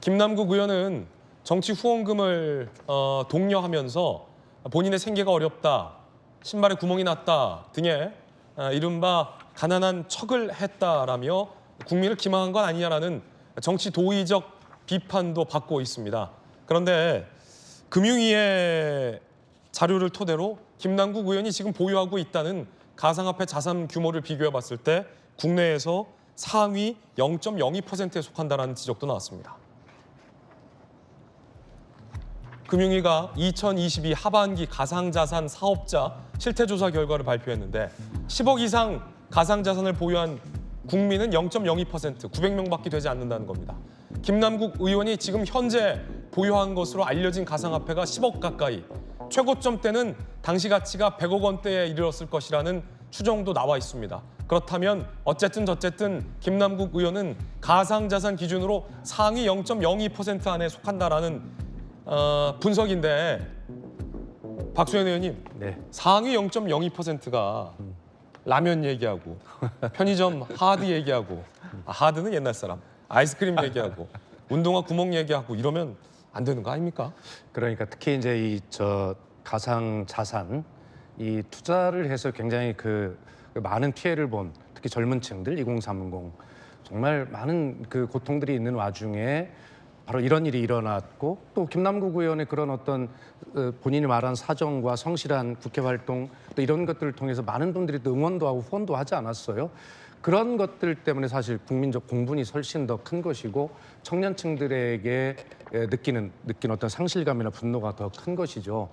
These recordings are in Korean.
김남국 의원은 정치 후원금을 독려하면서 본인의 생계가 어렵다, 신발에 구멍이 났다 등의 이른바 가난한 척을 했다라며 국민을 기망한 건 아니냐라는 정치 도의적 비판도 받고 있습니다. 그런데 금융위의 자료를 토대로 김남국 의원이 지금 보유하고 있다는 가상화폐 자산 규모를 비교해 봤을 때 국내에서 상위 0.02%에 속한다는 지적도 나왔습니다. 금융위가 2022 하반기 가상자산 사업자 실태조사 결과를 발표했는데 10억 이상 가상자산을 보유한 국민은 0.02%, 900명밖에 되지 않는다는 겁니다. 김남국 의원이 지금 현재 보유한 것으로 알려진 가상화폐가 10억 가까이, 최고점 때는 당시 가치가 100억 원대에 이르렀을 것이라는 추정도 나와 있습니다. 그렇다면 어쨌든 김남국 의원은 가상자산 기준으로 상위 0.02% 안에 속한다라는 분석인데 박수현 의원님, 네. 상위 0.02%가 라면 얘기하고 편의점 하드 얘기하고 하드는 옛날 사람, 아이스크림 얘기하고 운동화 구멍 얘기하고 이러면 안 되는 거 아닙니까? 그러니까 특히 이제 이 가상 자산 이 투자를 해서 굉장히 그 많은 피해를 본 특히 젊은 층들 2030 정말 많은 그 고통들이 있는 와중에 바로 이런 일이 일어났고 또 김남국 의원의 그런 어떤 본인이 말한 사정과 성실한 국회 활동 또 이런 것들을 통해서 많은 분들이 또 응원도 하고 후원도 하지 않았어요. 그런 것들 때문에 사실 국민적 공분이 훨씬 더 큰 것이고 청년층들에게 느끼는 어떤 상실감이나 분노가 더 큰 것이죠.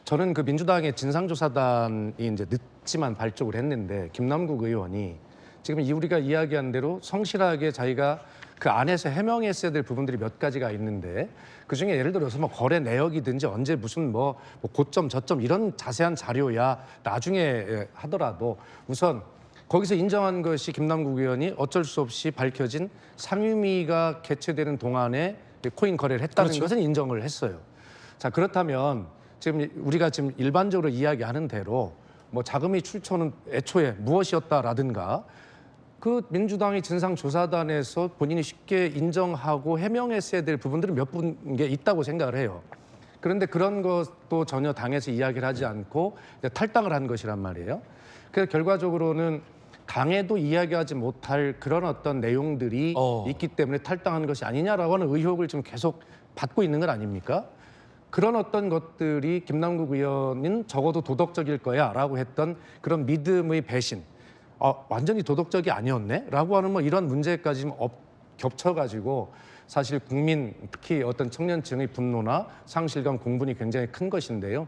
저는 그 민주당의 진상조사단이 이제 늦지만 발족을 했는데 김남국 의원이 지금 우리가 이야기한 대로 성실하게 자기가 그 안에서 해명했어야 될 부분들이 몇 가지가 있는데 그중에 예를 들어서 뭐 거래 내역이든지 언제 무슨 뭐 고점 저점 이런 자세한 자료야 나중에 하더라도 우선 거기서 인정한 것이 김남국 의원이 어쩔 수 없이 밝혀진 상임위가 개최되는 동안에 코인 거래를 했다는 그렇죠. 것은 인정을 했어요. 자, 그렇다면 지금 우리가 지금 일반적으로 이야기하는 대로 뭐 자금의 출처는 애초에 무엇이었다라든가 그 민주당의 진상조사단에서 본인이 쉽게 인정하고 해명했어야 될 부분들은 몇 개 있다고 생각을 해요. 그런데 그런 것도 전혀 당에서 이야기를 하지 않고 탈당을 한 것이란 말이에요. 그래서 결과적으로는 당에도 이야기하지 못할 그런 어떤 내용들이 있기 때문에 탈당한 것이 아니냐라고 하는 의혹을 지금 계속 받고 있는 것 아닙니까? 그런 어떤 것들이 김남국 의원은 적어도 도덕적일 거야 라고 했던 그런 믿음의 배신, 완전히 도덕적이 아니었네? 라고 하는 뭐 이런 문제까지 겹쳐가지고 사실 국민, 특히 어떤 청년층의 분노나 상실감, 공분이 굉장히 큰 것인데요.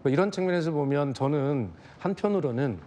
뭐 이런 측면에서 보면 저는 한편으로는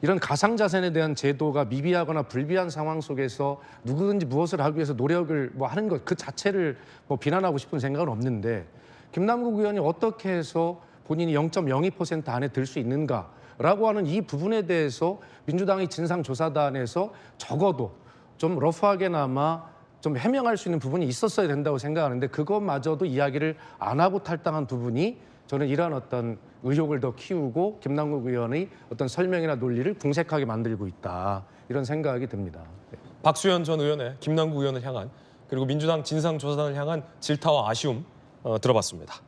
이런 가상자산에 대한 제도가 미비하거나 불비한 상황 속에서 누구든지 무엇을 하기 위해서 노력을 뭐 하는 것 그 자체를 뭐 비난하고 싶은 생각은 없는데 김남국 의원이 어떻게 해서 본인이 0.02% 안에 들 수 있는가라고 하는 이 부분에 대해서 민주당의 진상조사단에서 적어도 좀 러프하게나마 좀 해명할 수 있는 부분이 있었어야 된다고 생각하는데 그것마저도 이야기를 안 하고 탈당한 부분이 저는 이러한 어떤 의혹을 더 키우고 김남국 의원의 어떤 설명이나 논리를 궁색하게 만들고 있다. 이런 생각이 듭니다. 네. 박수현 전 의원의 김남국 의원을 향한 그리고 민주당 진상조사단을 향한 질타와 아쉬움 들어봤습니다.